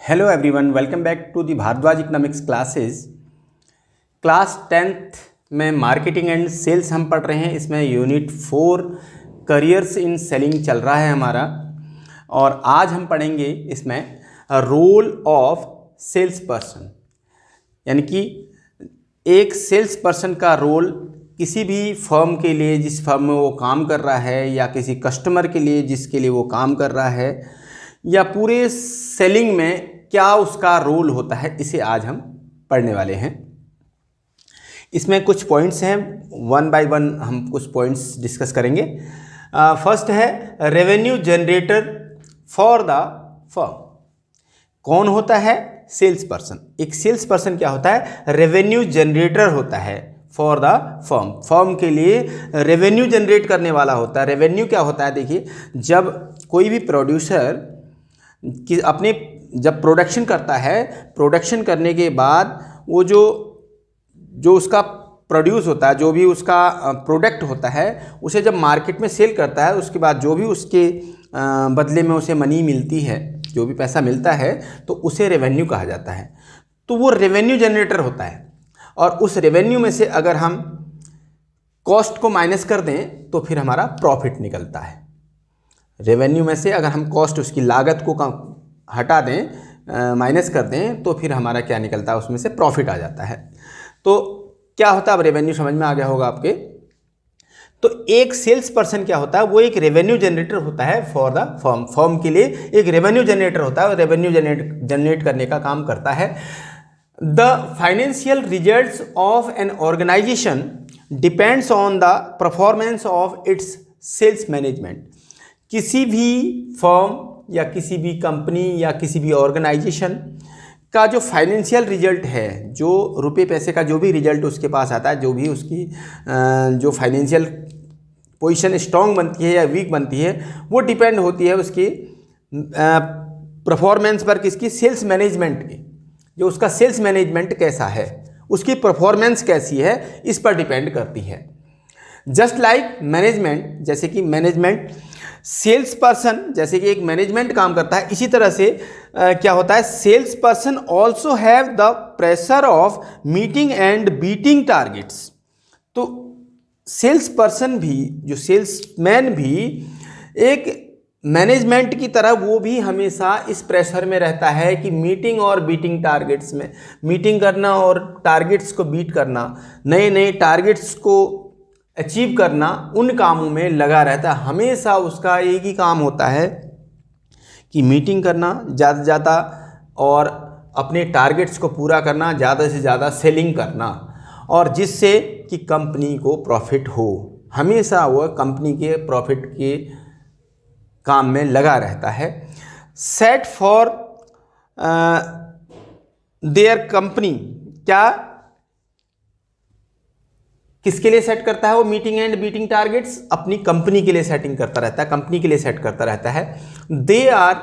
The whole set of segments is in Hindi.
Hello everyone, welcome back to the Bhardwaj economics classes. Class 10th में मार्केटिंग एंड सेल्स हम पढ़ रहे हैं। इसमें यूनिट 4 करियर्स इन सेलिंग चल रहा है हमारा, और आज हम पढ़ेंगे इसमें रोल ऑफ सेल्स पर्सन, यानी कि एक सेल्स पर्सन का रोल किसी भी फर्म के लिए जिस फर्म में वो काम कर रहा है, या किसी कस्टमर के लिए जिसके लिए वो काम कर रहा है, या पूरे सेलिंग में क्या उसका रोल होता है, इसे आज हम पढ़ने वाले हैं। इसमें कुछ पॉइंट्स हैं, वन बाय वन हम कुछ पॉइंट्स डिस्कस करेंगे। फर्स्ट है revenue generator for the firm. कौन होता है? Sales person. एक सेल्स पर्सन क्या होता है? रेवेन्यू जनरेटर होता है फॉर द फर्म। फर्म के लिए रेवेन्यू जनरेट करने वाला होता है। रेवेन्यू क्या होता है? देखिए, जब कोई भी प्रोड्यूसर कि अपने जब प्रोडक्शन करता है, प्रोडक्शन करने के बाद वो जो उसका प्रोड्यूस होता है, जो भी उसका प्रोडक्ट होता है, उसे जब मार्केट में सेल करता है, उसके बाद जो भी उसके बदले में उसे मनी मिलती है, जो भी पैसा मिलता है, तो उसे रेवेन्यू कहा जाता है। तो वो रेवेन्यू जनरेटर होता है, और उस रेवेन्यू में से अगर हम कॉस्ट को माइनस कर दें तो फिर हमारा प्रॉफिट निकलता है। रेवेन्यू में से अगर हम कॉस्ट, उसकी लागत को हटा दें, माइनस कर दें, तो फिर हमारा क्या निकलता है? उसमें से प्रॉफिट आ जाता है। तो क्या होता है? अब रेवेन्यू समझ में आ गया होगा आपके। तो एक सेल्स पर्सन क्या होता है? वो एक रेवेन्यू जनरेटर होता है फॉर द फर्म। फर्म के लिए एक रेवेन्यू जनरेटर होता है, और रेवेन्यू जनरेट करने का काम करता है। The financial results of an organization depends on the performance of its sales management. किसी भी फर्म या किसी भी कंपनी या किसी भी ऑर्गेनाइजेशन का जो फाइनेंशियल रिजल्ट है, जो रुपए पैसे का जो भी रिजल्ट उसके पास आता है, जो भी उसकी जो फाइनेंशियल पोजीशन स्ट्रॉन्ग बनती है या वीक बनती है, वो डिपेंड होती है उसकी परफॉर्मेंस पर। किसकी? सेल्स मैनेजमेंट की। जो उसका सेल्स मैनेजमेंट कैसा है, उसकी परफॉर्मेंस कैसी है, इस पर डिपेंड करती है। जस्ट लाइक मैनेजमेंट, जैसे कि मैनेजमेंट, सेल्स पर्सन जैसे कि एक मैनेजमेंट काम करता है, इसी तरह से क्या होता है? Sales person also have the pressure of meeting and beating targets. तो सेल्स पर्सन भी, जो सेल्समैन भी, एक मैनेजमेंट की तरह वो भी हमेशा इस प्रेशर में रहता है कि मीटिंग और बीटिंग टारगेट्स में, मीटिंग करना और टारगेट्स को बीट करना, नए नए टारगेट्स को अचीव करना, उन कामों में लगा रहता है। हमेशा उसका एक ही काम होता है कि मीटिंग करना ज़्यादा से ज़्यादा, और अपने टारगेट्स को पूरा करना, ज़्यादा से ज़्यादा सेलिंग करना, और जिससे कि कंपनी को प्रॉफिट हो। हमेशा वह कंपनी के प्रॉफिट के काम में लगा रहता है। सेट फॉर देयर कंपनी, क्या किसके लिए सेट करता है वो? मीटिंग एंड बीटिंग टारगेट्स अपनी कंपनी के लिए सेटिंग करता रहता है, कंपनी के लिए सेट करता रहता है। They are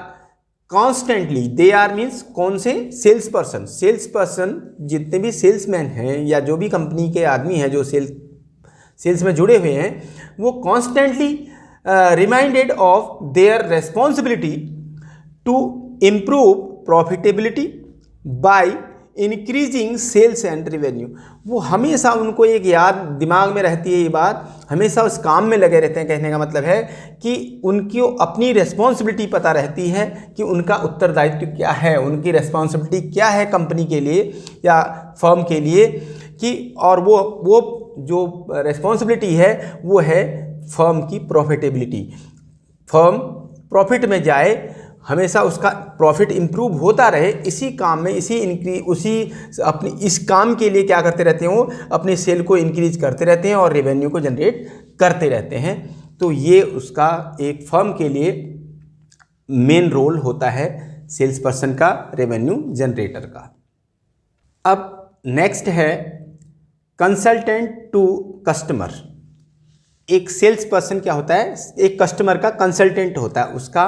constantly, they are means कौन से? Sales person. सेल्स पर्सन जितने भी सेल्समैन हैं या जो भी कंपनी के आदमी हैं जो सेल्स में जुड़े हुए हैं, वो constantly reminded of their responsibility to improve profitability by increasing sales and revenue. वो हमेशा, उनको एक याद दिमाग में रहती है ये बात, हमेशा उस काम में लगे रहते हैं। कहने का मतलब है कि उनकी अपनी रेस्पॉन्सिबिलिटी पता रहती है कि उनका उत्तरदायित्व क्या है, उनकी रेस्पॉन्सिबिलिटी क्या है कंपनी के लिए या फर्म के लिए, कि और वो जो रेस्पॉन्सिबिलिटी है वो है फर्म की प्रॉफिटेबिलिटी। फर्म प्रॉफिट में जाए, हमेशा उसका प्रॉफिट इंप्रूव होता रहे, इसी काम में, अपनी इस काम के लिए क्या करते रहते हैं? वो अपने सेल को इंक्रीज करते रहते हैं और रेवेन्यू को जनरेट करते रहते हैं। तो ये उसका एक फर्म के लिए मेन रोल होता है, सेल्स पर्सन का, रेवेन्यू जनरेटर का। अब नेक्स्ट है कंसल्टेंट टू कस्टमर। एक सेल्स पर्सन क्या होता है? एक कस्टमर का कंसल्टेंट होता है। उसका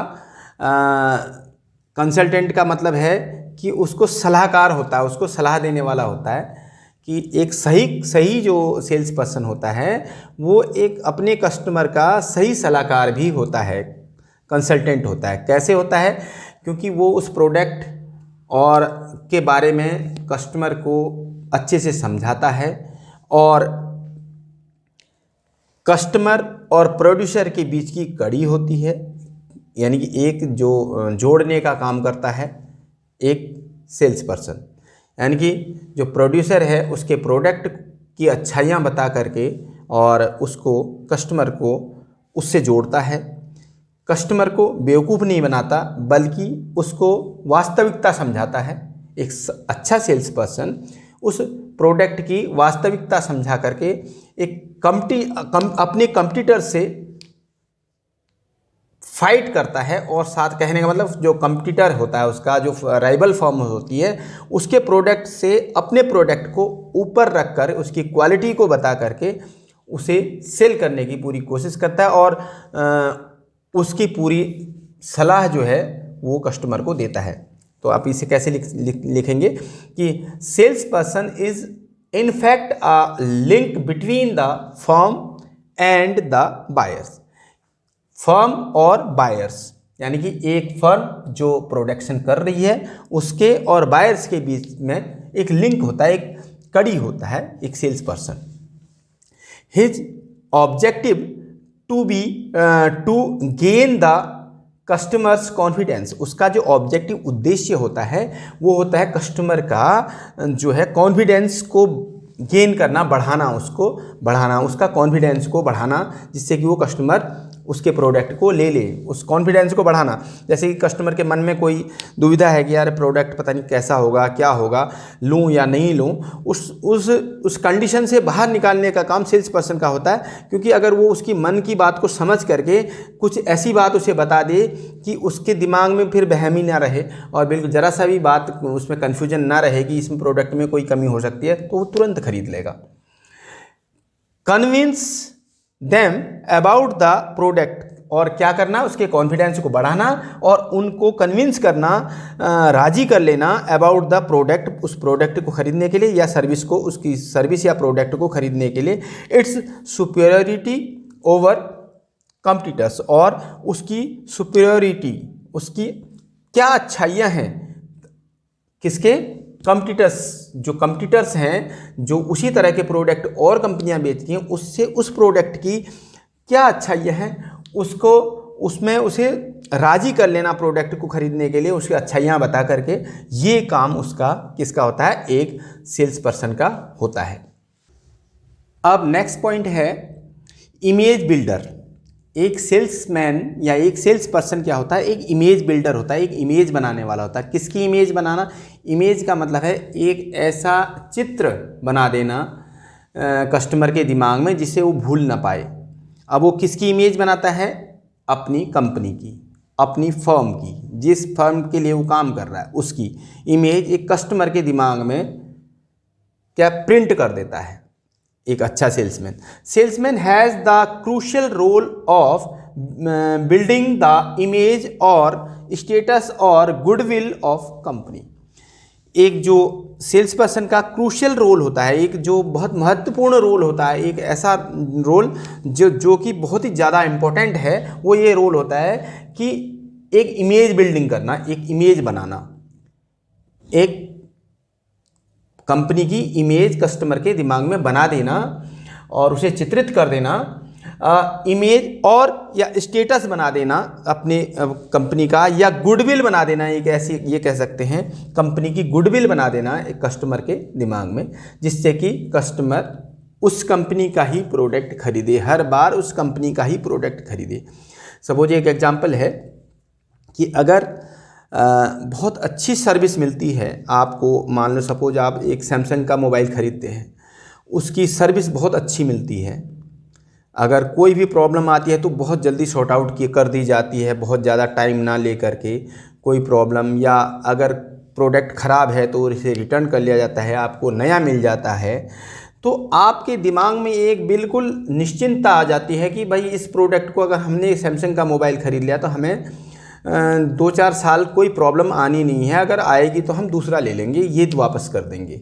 कंसल्टेंट का मतलब है कि उसको सलाहकार होता है, उसको सलाह देने वाला होता है। कि एक सही जो सेल्स पर्सन होता है वो एक अपने कस्टमर का सही सलाहकार भी होता है, कंसल्टेंट होता है। कैसे होता है? क्योंकि वो उस प्रोडक्ट और के बारे में कस्टमर को अच्छे से समझाता है और कस्टमर और प्रोड्यूसर के बीच की कड़ी होती है, यानी कि एक जो जोड़ने का काम करता है एक सेल्स पर्सन, यानी कि जो प्रोड्यूसर है उसके प्रोडक्ट की अच्छाइयाँ बता करके और उसको कस्टमर को उससे जोड़ता है। कस्टमर को बेवकूफ़ नहीं बनाता बल्कि उसको वास्तविकता समझाता है। एक अच्छा सेल्स पर्सन उस प्रोडक्ट की वास्तविकता समझा करके एक अपने कंपटीटर से फाइट करता है और साथ कहने का मतलब जो कंपटीटर होता है उसका जो राइवल फर्म होती है उसके प्रोडक्ट से अपने प्रोडक्ट को ऊपर रख कर उसकी क्वालिटी को बता करके उसे सेल करने की पूरी कोशिश करता है और उसकी पूरी सलाह जो है वो कस्टमर को देता है। तो आप इसे कैसे लिखेंगे कि sales person is in fact a link between the firm and the buyers. Firm और बायर्स यानी कि एक फर्म जो प्रोडक्शन कर रही है उसके और बायर्स के बीच में एक लिंक होता है, एक कड़ी होता है एक sales person. His objective to gain the customers confidence, उसका जो ऑब्जेक्टिव उद्देश्य होता है वो होता है कस्टमर का जो है कॉन्फिडेंस को गेन करना, बढ़ाना उसका कॉन्फिडेंस को बढ़ाना, जिससे कि वो कस्टमर उसके प्रोडक्ट को ले ले, उस कॉन्फिडेंस को बढ़ाना। जैसे कि कस्टमर के मन में कोई दुविधा है कि यार प्रोडक्ट पता नहीं कैसा होगा, क्या होगा, लूँ या नहीं लूँ, उस कंडीशन से बाहर निकालने का काम सेल्स पर्सन का होता है। क्योंकि अगर वो उसकी मन की बात को समझ करके कुछ ऐसी बात उसे बता दे कि उसके दिमाग में फिर बहमी ना रहे और बिल्कुल ज़रा सा भी बात उसमें कन्फ्यूजन ना रहे कि इसमें प्रोडक्ट में कोई कमी हो सकती है, तो वो तुरंत खरीद लेगा। Convince them about the product, और क्या करना, उसके कॉन्फिडेंस को बढ़ाना और उनको कन्विंस करना, राजी कर लेना अबाउट द प्रोडक्ट, उस प्रोडक्ट को खरीदने के लिए या सर्विस को, उसकी सर्विस या प्रोडक्ट को खरीदने के लिए। इट्स सुपीरियरिटी ओवर कॉम्पिटिटर्स, और उसकी सुपीरियरिटी, उसकी क्या अच्छाइयाँ हैं, किसके, कॉम्पिटिटर्स, जो कॉम्पिटिटर्स हैं जो उसी तरह के प्रोडक्ट और कंपनियां बेचती हैं उससे उस प्रोडक्ट की क्या अच्छाइयाँ हैं उसको उसमें उसे राजी कर लेना प्रोडक्ट को खरीदने के लिए, उसकी अच्छाइयाँ बता करके। ये काम उसका किसका होता है, एक सेल्स पर्सन का होता है। अब नेक्स्ट पॉइंट है इमेज बिल्डर। एक सेल्समैन या एक सेल्स पर्सन क्या होता है, एक इमेज बिल्डर होता है, एक इमेज बनाने वाला होता है। किसकी इमेज बनाना, इमेज का मतलब है एक ऐसा चित्र बना देना कस्टमर के दिमाग में जिसे वो भूल ना पाए। अब वो किसकी इमेज बनाता है, अपनी कंपनी की, अपनी फर्म की, जिस फर्म के लिए वो काम कर रहा है उसकी इमेज एक कस्टमर के दिमाग में क्या प्रिंट कर देता है। एक अच्छा salesman has the crucial role of building the image और स्टेटस और गुडविल ऑफ कंपनी। एक जो सेल्स पर्सन का क्रूशियल रोल होता है, एक जो बहुत महत्वपूर्ण रोल होता है, एक ऐसा रोल जो कि बहुत ही ज़्यादा इम्पोर्टेंट है, वो ये रोल होता है कि एक इमेज बिल्डिंग करना, एक इमेज बनाना, एक कंपनी की इमेज कस्टमर के दिमाग में बना देना और उसे चित्रित कर देना, इमेज और या स्टेटस बना देना अपने कंपनी का, या गुडविल बना देना, एक ऐसी ये कह सकते हैं कंपनी की गुडविल बना देना एक कस्टमर के दिमाग में, जिससे कि कस्टमर उस कंपनी का ही प्रोडक्ट खरीदे, हर बार उस कंपनी का ही प्रोडक्ट खरीदे। सपोज एक एग्जांपल है कि अगर बहुत अच्छी सर्विस मिलती है आपको, मान लो सपोज आप एक सैमसंग का मोबाइल ख़रीदते हैं, उसकी सर्विस बहुत अच्छी मिलती है, अगर कोई भी प्रॉब्लम आती है तो बहुत जल्दी सॉर्ट आउट कर दी जाती है, बहुत ज़्यादा टाइम ना ले करके कोई प्रॉब्लम, या अगर प्रोडक्ट ख़राब है तो इसे रिटर्न कर लिया जाता है, आपको नया मिल जाता है। तो आपके दिमाग में एक बिल्कुल निश्चिंतता आ जाती है कि भाई इस प्रोडक्ट को अगर हमने सैमसंग का मोबाइल ख़रीद लिया तो हमें 2-4 साल कोई प्रॉब्लम आनी नहीं है, अगर आएगी तो हम दूसरा ले लेंगे, ये तो वापस कर देंगे।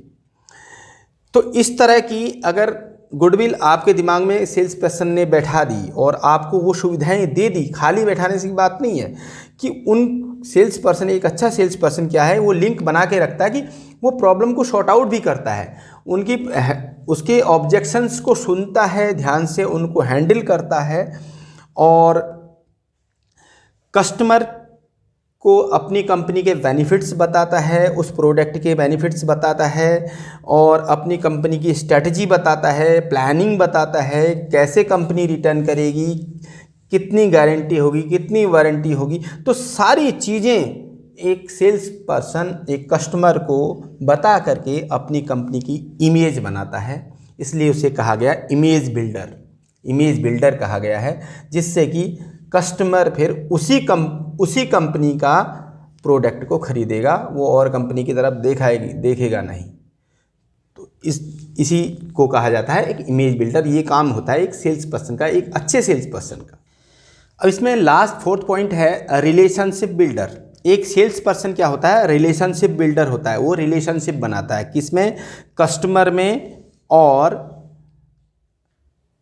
तो इस तरह की अगर गुडविल आपके दिमाग में सेल्स पर्सन ने बैठा दी और आपको वो सुविधाएं दे दी, खाली बैठाने से की बात नहीं है कि उन सेल्स पर्सन, एक अच्छा सेल्स पर्सन क्या है, वो लिंक बना के रखता है कि वो प्रॉब्लम को सॉर्ट आउट भी करता है, उनकी उसके ऑब्जेक्शंस को सुनता है, ध्यान से उनको हैंडल करता है और कस्टमर को अपनी कंपनी के बेनिफिट्स बताता है, उस प्रोडक्ट के बेनिफिट्स बताता है और अपनी कंपनी की स्ट्रेटजी बताता है, प्लानिंग बताता है, कैसे कंपनी रिटर्न करेगी, कितनी गारंटी होगी, कितनी वारंटी होगी। तो सारी चीज़ें एक सेल्स पर्सन एक कस्टमर को बता करके अपनी कंपनी की इमेज बनाता है, इसलिए उसे कहा गया इमेज बिल्डर। इमेज बिल्डर कहा गया है, जिससे कि कस्टमर फिर उसी कंपनी का प्रोडक्ट को खरीदेगा, वो और कंपनी की तरफ देखेगा नहीं। तो इसी को कहा जाता है एक इमेज बिल्डर। ये काम होता है एक सेल्स पर्सन का, एक अच्छे सेल्स पर्सन का। अब इसमें लास्ट फोर्थ पॉइंट है रिलेशनशिप बिल्डर। एक सेल्स पर्सन क्या होता है, रिलेशनशिप बिल्डर होता है। वो रिलेशनशिप बनाता है किसमें, कस्टमर में और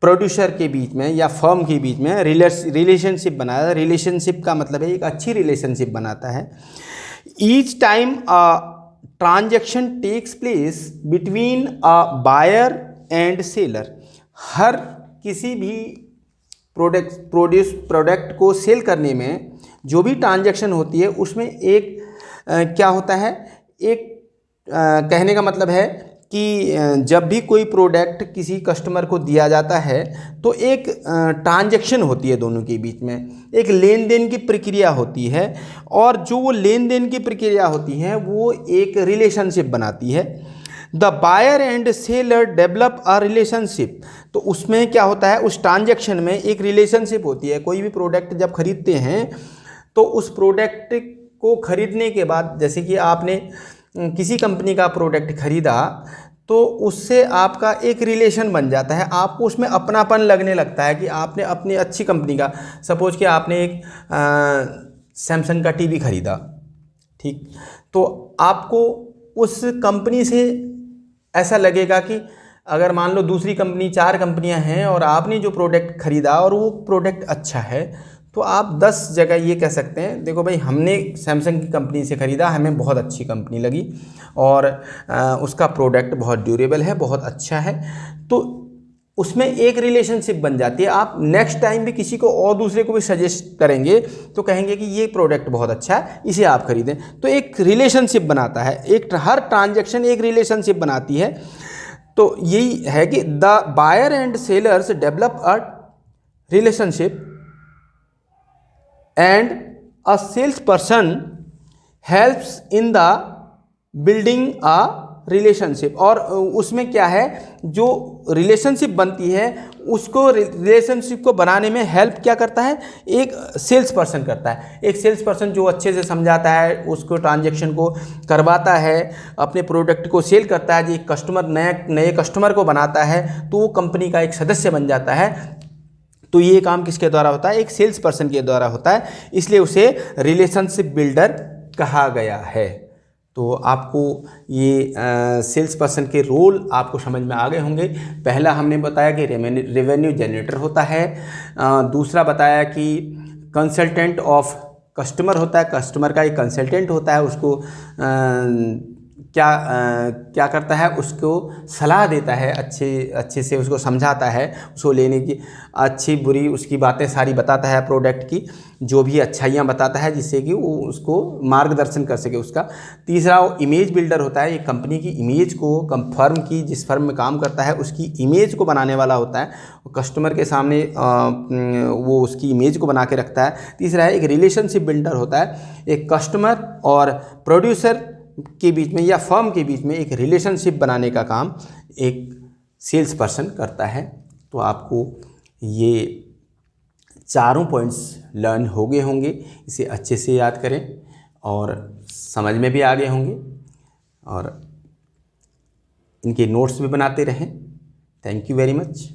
प्रोड्यूसर के बीच में या फर्म के बीच में रिलेशनशिप बनाया। रिलेशनशिप का मतलब है एक अच्छी रिलेशनशिप बनाता है। Each time a transaction takes place between a buyer and seller, हर किसी भी प्रोडक्ट को सेल करने में जो भी ट्रांजैक्शन होती है उसमें एक क्या होता है, एक कहने का मतलब है कि जब भी कोई प्रोडक्ट किसी कस्टमर को दिया जाता है तो एक ट्रांजैक्शन होती है, दोनों के बीच में एक लेन देन की प्रक्रिया होती है और जो वो लेन देन की प्रक्रिया होती है वो एक रिलेशनशिप बनाती है। The buyer and seller develop a relationship, तो उसमें क्या होता है, उस ट्रांजैक्शन में एक रिलेशनशिप होती है। कोई भी प्रोडक्ट जब खरीदते हैं तो उस प्रोडक्ट को खरीदने के बाद, जैसे कि आपने किसी कंपनी का प्रोडक्ट खरीदा तो उससे आपका एक रिलेशन बन जाता है, आपको उसमें अपनापन लगने लगता है कि आपने अपनी अच्छी कंपनी का, सपोज कि आपने एक सैमसंग का टीवी खरीदा, ठीक, तो आपको उस कंपनी से ऐसा लगेगा कि अगर मान लो दूसरी कंपनी, 4 कंपनियां हैं और आपने जो प्रोडक्ट खरीदा और वो प्रोडक्ट अच्छा है, तो आप 10 जगह ये कह सकते हैं, देखो भाई हमने सैमसंग की कंपनी से ख़रीदा, हमें बहुत अच्छी कंपनी लगी और उसका प्रोडक्ट बहुत ड्यूरेबल है, बहुत अच्छा है। तो उसमें एक रिलेशनशिप बन जाती है। आप नेक्स्ट टाइम भी किसी को और दूसरे को भी सजेस्ट करेंगे तो कहेंगे कि ये प्रोडक्ट बहुत अच्छा है, इसे आप खरीदें। तो एक रिलेशनशिप बनाता है, एक हर ट्रांजैक्शन एक रिलेशनशिप बनाती है। तो यही है कि the buyer and sellers develop a relationship and a sales person helps in the building a relationship. और उसमें क्या है, जो रिलेशनशिप बनती है उसको, रिलेशनशिप को बनाने में हेल्प क्या करता है, एक सेल्स पर्सन करता है। एक सेल्स पर्सन जो अच्छे से समझाता है, उसको ट्रांजैक्शन को करवाता है, अपने प्रोडक्ट को सेल करता है, जो कस्टमर नए कस्टमर को बनाता है तो वो कंपनी का एक सदस्य बन जाता है। तो ये काम किसके द्वारा होता है, एक सेल्स पर्सन के द्वारा होता है, इसलिए उसे रिलेशनशिप बिल्डर कहा गया है। तो आपको ये सेल्स पर्सन के रोल आपको समझ में आ गए होंगे। पहला हमने बताया कि रेवेन्यू जनरेटर होता है, दूसरा बताया कि कंसल्टेंट ऑफ कस्टमर होता है, कस्टमर का एक कंसल्टेंट होता है, उसको क्या करता है, उसको सलाह देता है, अच्छे से उसको समझाता है, उसको लेने की अच्छी बुरी उसकी बातें सारी बताता है, प्रोडक्ट की जो भी अच्छाइयाँ बताता है, जिससे कि वो उसको मार्गदर्शन कर सके उसका। तीसरा वो इमेज बिल्डर होता है, एक कंपनी की इमेज को, फर्म की, जिस फर्म में काम करता है उसकी इमेज को बनाने वाला होता है, कस्टमर के सामने वो उसकी इमेज को बना के रखता है। तीसरा है एक रिलेशनशिप बिल्डर होता है, एक कस्टमर और प्रोड्यूसर के बीच में या फर्म के बीच में एक रिलेशनशिप बनाने का काम एक सेल्स पर्सन करता है। तो आपको ये चारों पॉइंट्स लर्न हो गए होंगे, इसे अच्छे से याद करें और समझ में भी आ गए होंगे और इनके नोट्स भी बनाते रहें। Thank you very much.